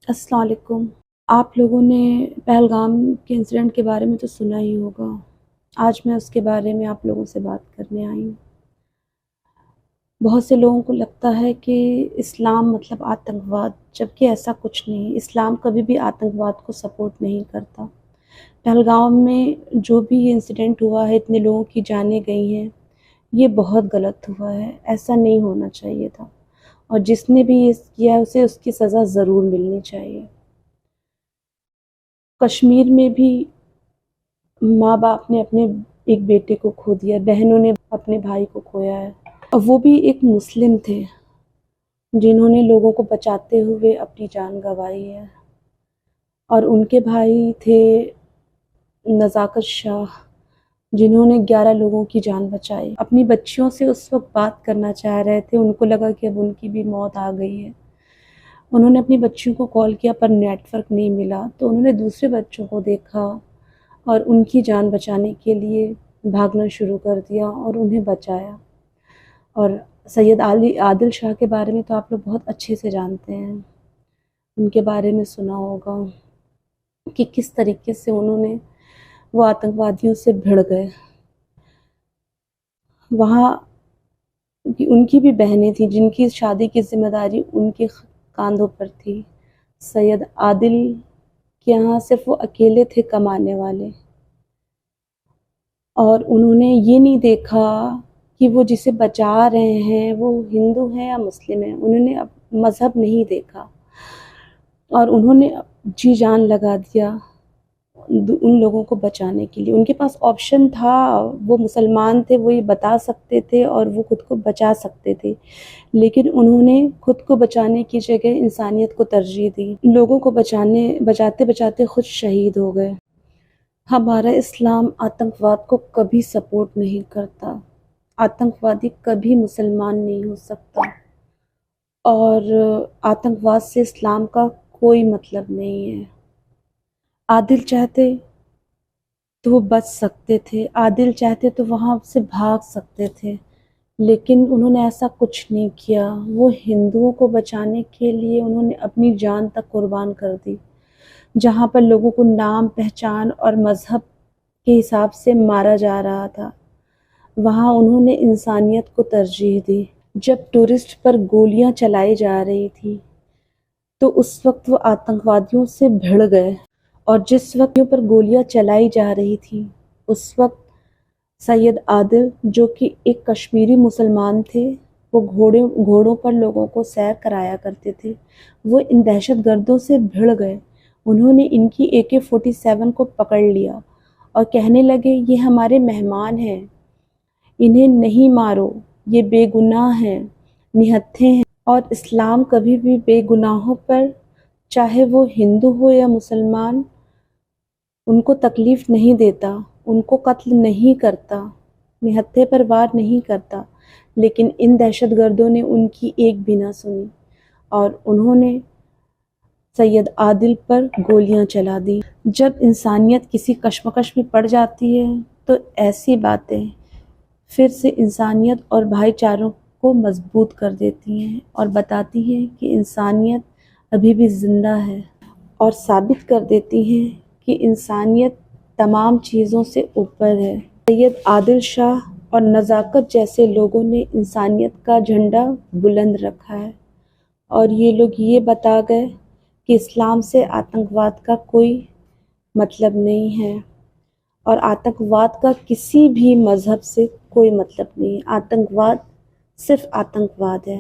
السلام علیکم۔ آپ لوگوں نے پہلگام کے انسیڈنٹ کے بارے میں تو سنا ہی ہوگا۔ آج میں اس کے بارے میں آپ لوگوں سے بات کرنے آئی ہوں۔ بہت سے لوگوں کو لگتا ہے کہ اسلام مطلب آتنکواد، جبکہ ایسا کچھ نہیں۔ اسلام کبھی بھی آتنکواد کو سپورٹ نہیں کرتا۔ پہلگام میں جو بھی یہ انسیڈنٹ ہوا ہے، اتنے لوگوں کی جانیں گئی ہیں، یہ بہت غلط ہوا ہے۔ ایسا نہیں ہونا چاہیے تھا، اور جس نے بھی یہ کیا ہے اسے اس کی سزا ضرور ملنی چاہیے۔ کشمیر میں بھی ماں باپ نے اپنے ایک بیٹے کو کھو دیا، بہنوں نے اپنے بھائی کو کھویا ہے، اور وہ بھی ایک مسلم تھے جنہوں نے لوگوں کو بچاتے ہوئے اپنی جان گنوائی ہے۔ اور ان کے بھائی تھے نزاکت شاہ، جنہوں نے 11 لوگوں کی جان بچائی۔ اپنی بچیوں سے اس وقت بات کرنا چاہ رہے تھے، ان کو لگا کہ اب ان کی بھی موت آ گئی ہے۔ انہوں نے اپنی بچیوں کو کال کیا پر نیٹ ورک نہیں ملا، تو انہوں نے دوسرے بچوں کو دیکھا اور ان کی جان بچانے کے لیے بھاگنا شروع کر دیا اور انہیں بچایا۔ اور سید عادل شاہ کے بارے میں تو آپ لوگ بہت اچھے سے جانتے ہیں، ان کے بارے میں سنا ہوگا کہ کس طریقے سے انہوں نے وہ آتنکوادیوں سے بھڑ گئے۔ وہاں ان کی بھی بہنیں تھیں جن کی شادی کی ذمہ داری ان کے کاندھوں پر تھی۔ سید عادل کے یہاں صرف وہ اکیلے تھے کمانے والے، اور انہوں نے یہ نہیں دیکھا کہ وہ جسے بچا رہے ہیں وہ ہندو ہیں یا مسلم ہیں۔ انہوں نے مذہب نہیں دیکھا، اور انہوں نے جی جان لگا دیا ان لوگوں کو بچانے کے لیے۔ ان کے پاس آپشن تھا، وہ مسلمان تھے، وہ یہ بتا سکتے تھے اور وہ خود کو بچا سکتے تھے، لیکن انہوں نے خود کو بچانے کی جگہ انسانیت کو ترجیح دی۔ لوگوں کو بچاتے بچاتے خود شہید ہو گئے۔ ہمارا اسلام آتنکواد کو کبھی سپورٹ نہیں کرتا۔ آتنکوادی کبھی مسلمان نہیں ہو سکتا، اور آتنکواد سے اسلام کا کوئی مطلب نہیں ہے۔ عادل چاہتے تو وہ بچ سکتے تھے، عادل چاہتے تو وہاں سے بھاگ سکتے تھے، لیکن انہوں نے ایسا کچھ نہیں کیا۔ وہ ہندوؤں کو بچانے کے لیے انہوں نے اپنی جان تک قربان کر دی۔ جہاں پر لوگوں کو نام، پہچان اور مذہب کے حساب سے مارا جا رہا تھا، وہاں انہوں نے انسانیت کو ترجیح دی۔ جب ٹورسٹ پر گولیاں چلائی جا رہی تھی تو اس وقت وہ آتنکوادیوں سے بھڑ گئے، اور جس وقت پر گولیاں چلائی جا رہی تھی اس وقت سید عادل، جو کہ ایک کشمیری مسلمان تھے، وہ گھوڑوں پر لوگوں کو سیر کرایا کرتے تھے، وہ ان دہشت گردوں سے بھڑ گئے۔ انہوں نے ان کی AK-47 کو پکڑ لیا اور کہنے لگے یہ ہمارے مہمان ہیں، انہیں نہیں مارو، یہ بے گناہ ہیں، نہتھے ہیں، اور اسلام کبھی بھی بے گناہوں پر، چاہے وہ ہندو ہو یا مسلمان، ان کو تکلیف نہیں دیتا، ان کو قتل نہیں کرتا، نہتھے پر وار نہیں کرتا۔ لیکن ان دہشت گردوں نے ان کی ایک بھی نہ سنی، اور انہوں نے سید عادل پر گولیاں چلا دی۔ جب انسانیت کسی کشمکش میں پڑ جاتی ہے تو ایسی باتیں پھر سے انسانیت اور بھائی چاروں کو مضبوط کر دیتی ہیں، اور بتاتی ہیں کہ انسانیت ابھی بھی زندہ ہے، اور ثابت کر دیتی ہیں کہ انسانیت تمام چیزوں سے اوپر ہے۔ سید عادل شاہ اور نزاکت جیسے لوگوں نے انسانیت کا جھنڈا بلند رکھا ہے، اور یہ لوگ یہ بتا گئے کہ اسلام سے آتنکواد کا کوئی مطلب نہیں ہے، اور آتنکواد کا کسی بھی مذہب سے کوئی مطلب نہیں ہے۔ آتنکواد صرف آتنکواد ہے۔